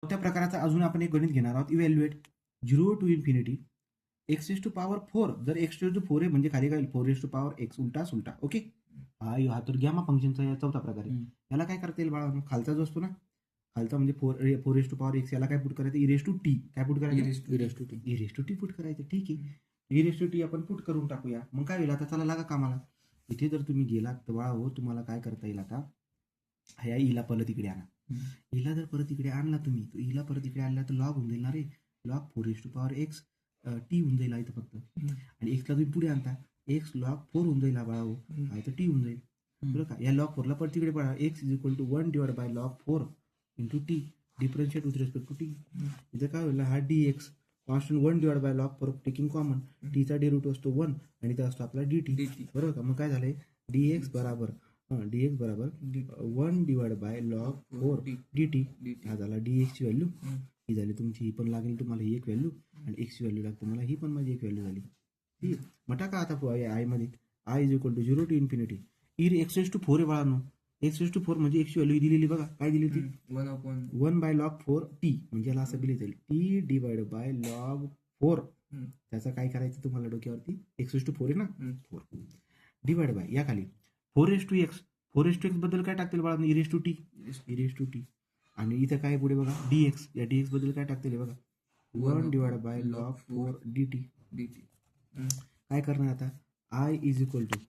त्या प्रकाराचा अजून आपण एक गणित घेणार आहोत. Evaluate 0 to infinity X is to power 4. जर एक्स टू 4 आहे म्हणजे खाली काय 4 इज टू पॉवर एक्स उलटा सुलटा. ओके, हा तर गॅमा फंक्शनचा या चौथा प्रकार आहे. याला काय करता येईल बाळा, खालचा जो असतो ना, खालचा म्हणजे 4 इज टू पॉवर एक्स, याला काय पुट करायचं, इरेज टू टी. काय पुट करायचं, इरेज टू टी पुट करायचं. ठीक आहे, इरेज टू टी आपण पुट करून टाकूया. मग काय होईल, आता चला लागा कामाला. इथे जर तुम्ही गेलात तर बाळा हो, तुम्हाला काय करता येईल, आता ह्या ईला परत इकडे आणा. ईला जर परत इकडे आणला तुम्ही, तर ईला परत इकडे आणला तर लॉग होऊन जाईल ना रे. Log 4 is to power x t होऊन जाईल इथं फक्त. आणि एक्सला तुम्ही पुढे आणता, एक्स लॉग 4 होऊन जाईल हा बाळा हो, इथं टी होऊन जाईल. बरं का, या लॉग 4ला परत तिकडे पडा, X is equal to 1 divide by log 4 into T, differentiate with respect to T. इथं काय होईल, हा D X constant 1 divide by log 4 taking common, टीचा डेरिव्हेटिव्ह असतो 1 आणि इथं असतो आपला डी टी. बरोबर का, मग काय झालंय, डी एक्स बरोबर 1 divide by log 4 D T. हा झाला डी एक्सची व्हॅल्यू. ही झाली तुमची, ही पण लागेल तुम्हाला ही एक व्हॅल्यू, आणि एक्सची व्हॅल्यू लागते मला, ही पण माझी एक व्हॅल्यू झाली. ठीक आहे, मग टाका आता आय मध्ये, I is equal to 0 to infinity X is to 4 आहे बाळांनो. एक्स इज टू 4 म्हणजे एक्सची व्हॅल्यू दिलेली बघा, काय दिली होती, 1 बाय लॉग 4 टी, म्हणजे याला असं दिली जाईल टी डिवाइड बाय लॉग 4. त्याचा काय करायचं तुम्हाला डोक्यावरती, एक्स इज टू 4 आहे ना, 4 डिवाइड बाय या खाली 4 S to X. 4 S to X बद्दल काय टाकतील बाळा, erase to T, erase to T. आणि इथं काय पुढे बघा डी एक्स, या डी एक्स बद्दल काय टाकतील बघा, 1 divide by log 4 D T. काय करणार आता, आय इज इक्वल टू,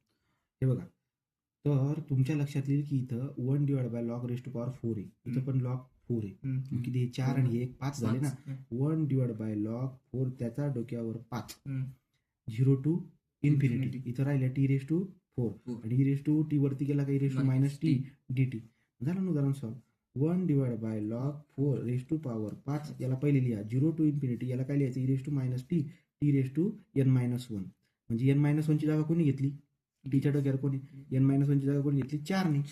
हे बघा, तर तुमच्या लक्षात येईल की इथं 1 divide by log raise to power 4 आहे, इथं पण लॉग 4 आहे, किती 4 आणि 1 5 झाले ना. 1 डिवाइड बाय लॉग 4, त्याचा डोक्यावर 5, 0 टू इन्फिनिटी. इथं राहिल्या टी रेज टू 4 आणि रेज टू टी वरती गेला काही raise to minus T D T. झालं ना उदाहरण solve. 1 divide by log 4 raise to power 5, याला पहिले लिहा 0 टू इन्फिनिटी, याला काय लिहायचं, raise to minus T, T raise to N minus 1. म्हणजे एन मायनस 1ची जागा कोणी घेतली, टीच्या डोक्यावर कोणी, एन मायनस 1ची जागा कोणी घेतली, 4 ने.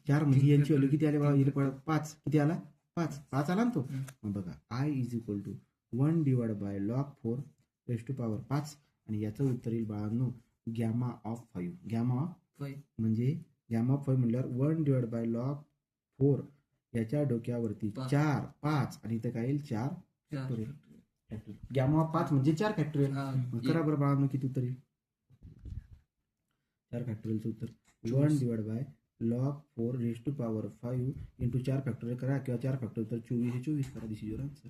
4 म्हणजे यांची व्हॅल्यू किती आली बाळा, 5. किती आला, 5 आला ना तो. मग बघा I is equal to 1 divide by log 4 raise to power 5, आणि याचं उत्तर येईल बाळांनो गॅमा ऑफ 5. गॅमा ऑफ 5 म्हणजे गॅमा ऑफ 5 म्हणल्यावर 1 डिवाइड बाय लॉग 4, याच्या डोक्यावरती 4 5, आणि इथं काय येईल 4 फॅक्टोरियल. गॅमा ऑफ 5 म्हणजे 4 फॅक्टोरियल. करा बरं बाळांनो किती उत्तर येईल, 4 फॅक्टोरियलचं उत्तर 1 divide by log 4 raise to power 5 into 4 factorial करा, किंवा 4 फॅक्टोरियल तर 24 करा. This is your answer.